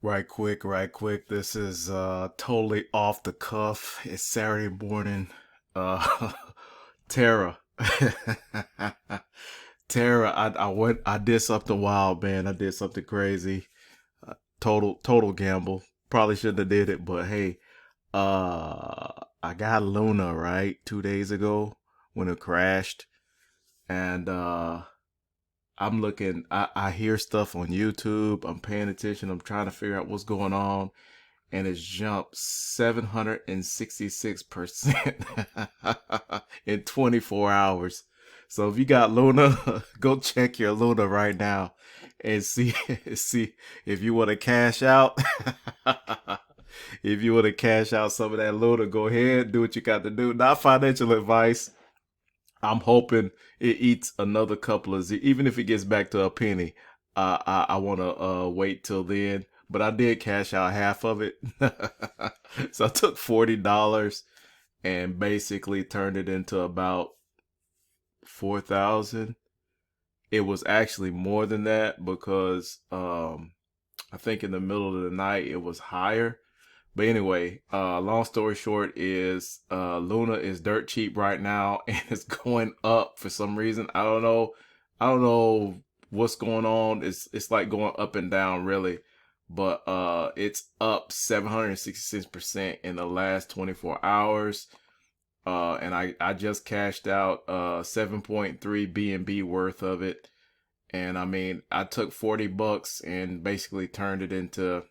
Right quick. This is totally off the cuff. It's Saturday morning. Uh Terra. Terra, I did something wild, man. I did something crazy. Total gamble. Probably shouldn't have did it, but hey, I got Luna, right? 2 days ago when it crashed. And I'm looking I hear stuff on YouTube. I'm paying attention. I'm trying to figure out what's going on, and it's jumped 766% in 24 hours. So if you got Luna, go check your Luna right now and see see if you want to cash out. If you want to cash out some of that Luna, go ahead, do what you got to do. Not financial advice. I'm hoping it eats another couple of even if it gets back to a penny. I want to wait till then, but I did cash out half of it. So I took $40 and basically turned it into about 4,000. It was actually more than that because I think in the middle of the night it was higher. But anyway, long story short is Luna is dirt cheap right now and it's going up for some reason. I don't know. I don't know what's going on. It's like going up and down really. But it's up 766% in the last 24 hours. And I just cashed out 7.3 BNB worth of it. And I mean, I took $40 and basically turned it into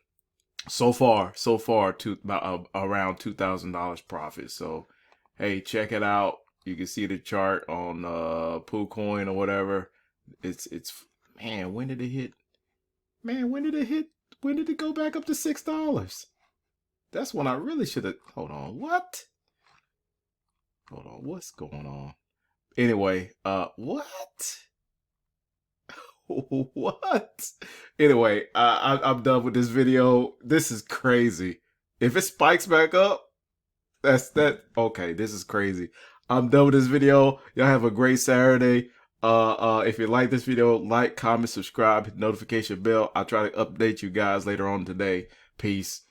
so far to about around $2,000 profit. So hey, check it out. You can see the chart on PooCoin or whatever. It's man, when did it hit? Man, when did it hit? When did it go back up to $6? That's when I really should have. Hold on, what? Hold on, what's going on? Anyway, what? What? Anyway, I'm done with this video. This is crazy. If it spikes back up, that's that. Okay, this is crazy. I'm done with this video. Y'all have a great Saturday. If you like this video, like, comment, subscribe, hit the notification bell. I'll try to update you guys later on today. Peace.